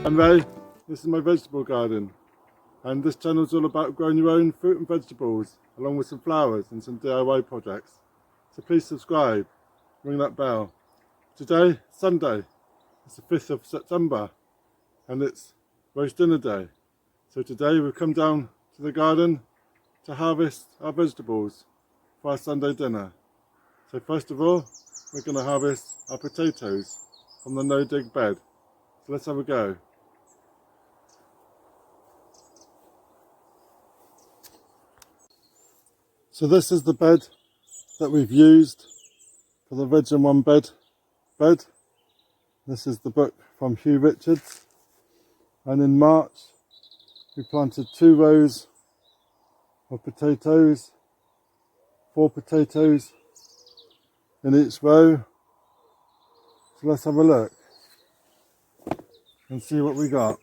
I'm Ray, this is my vegetable garden, and this channel is all about growing your own fruit and vegetables along with some flowers and some DIY projects. So please subscribe, ring that bell. Today, Sunday, it's the 5th of September and it's roast dinner day. So today we've come down to the garden to harvest our vegetables for our Sunday dinner. So first of all, we're going to harvest our potatoes from the no-dig bed. So let's have a go. So this is the bed that we've used for the Veg in One bed. This is the book from Hugh Richards, and in March we planted 2 rows of potatoes, 4 potatoes in each row. So let's have a look and see what we got.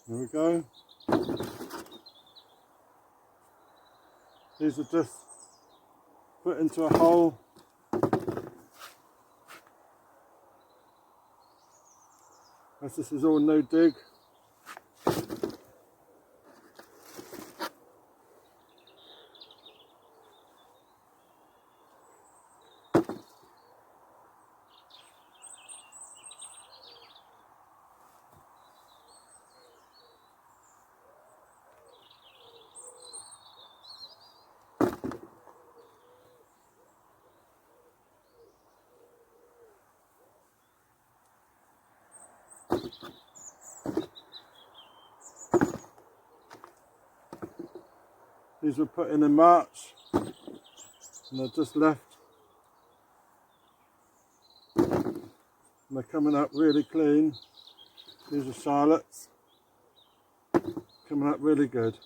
There we go. These are just put into a hole. As this is all no dig. These were put in March and they're just left. And they're coming up really clean. These are shallots. Coming up really good.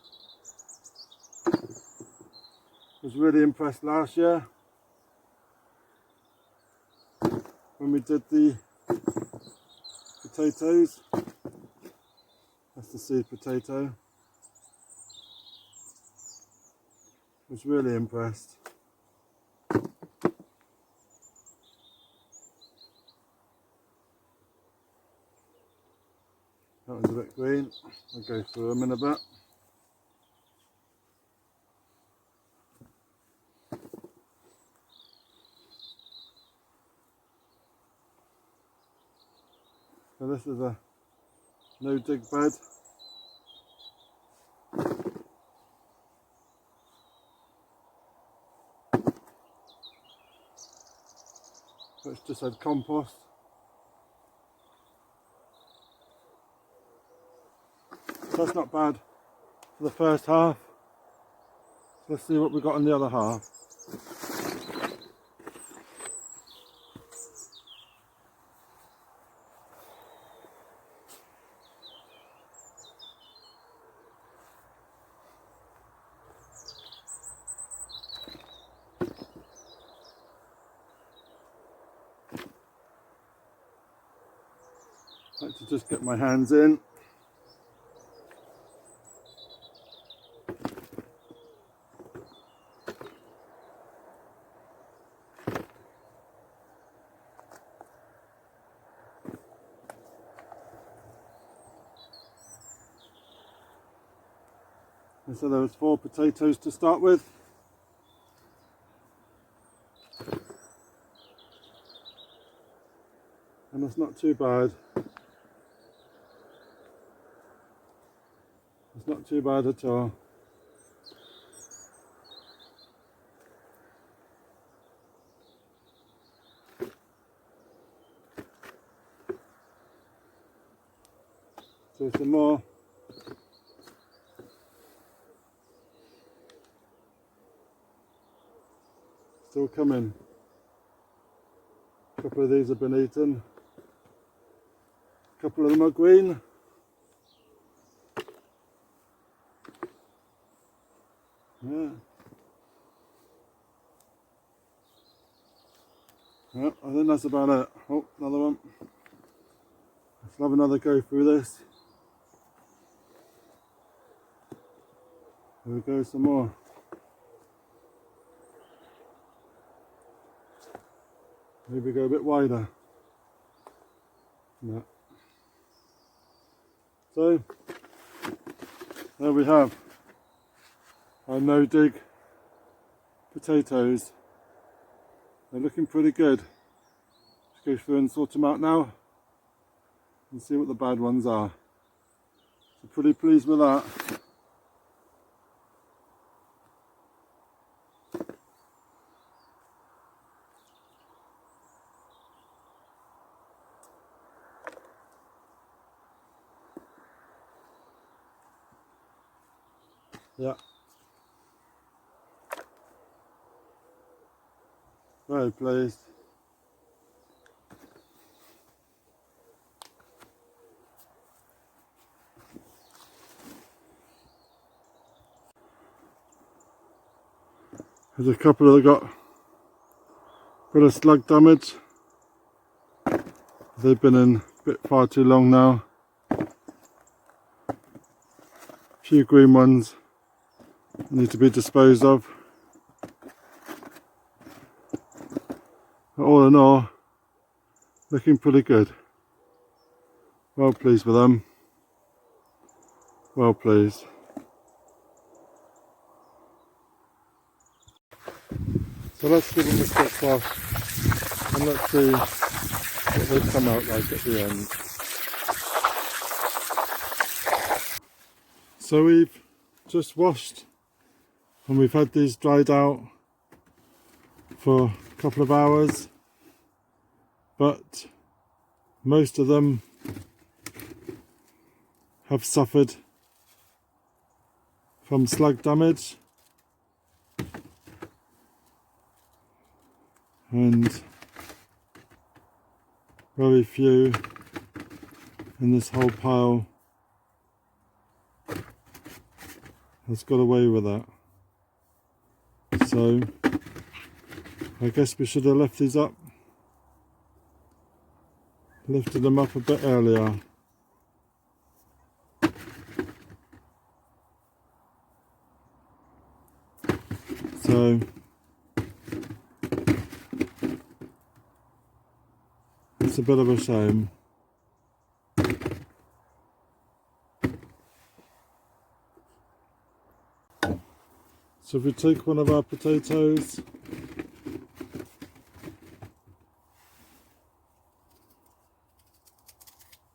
Was really impressed last year when we did the potatoes. That's the seed potato. Was really impressed. That was a bit green. I'll go through them in a bit. So this is a no dig bed. Which just had compost. So that's not bad for the first half. Let's see what we got in the other half. I like to just get my hands in. And so there was 4 potatoes to start with. And that's not too bad. It's not too bad at all. So some more. Still coming. A couple of these have been eaten. A couple of them are green. Yeah. Well, I think that's about it. Oh, another one. Let's have another go through this. Here we go, some more. Maybe go a bit wider. No. So, there we have our no-dig potatoes. They're looking pretty good. Let's go through and sort them out now and see what the bad ones are. So pretty pleased with that. Yeah. Very pleased. There's a couple that got a bit of slug damage. They've been in a bit far too long now. A few green ones need to be disposed of. But all in all, looking pretty good. Well pleased with them. Well pleased. So let's give them a quick wash and let's see what they come out like at the end. So we've just washed and we've had these dried out for a couple of hours, but most of them have suffered from slug damage, and very few in this whole pile has got away with that. So I guess we should have left these up, lifted them up a bit earlier. So it's a bit of a shame. So if we take one of our potatoes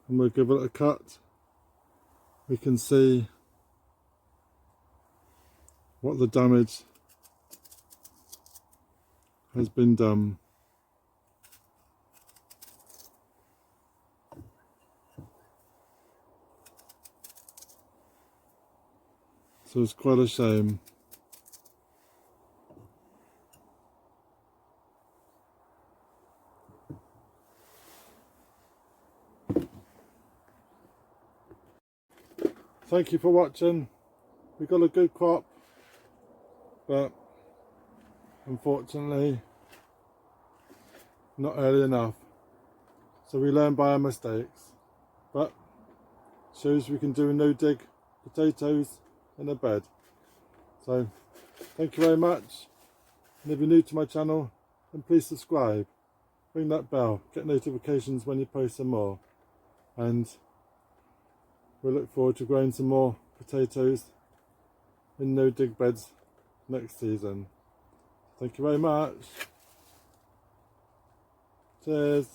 and we'll give it a cut, we can see what the damage has been done. So it's quite a shame. Thank you for watching. We got a good crop, but unfortunately not early enough. So we learn by our mistakes, but shows we can do no-dig potatoes in a bed. So thank you very much, and if you're new to my channel, then please subscribe, ring that bell, get notifications when you post some more, and we look forward to growing some more potatoes in no-dig beds next season. Thank you very much. Cheers.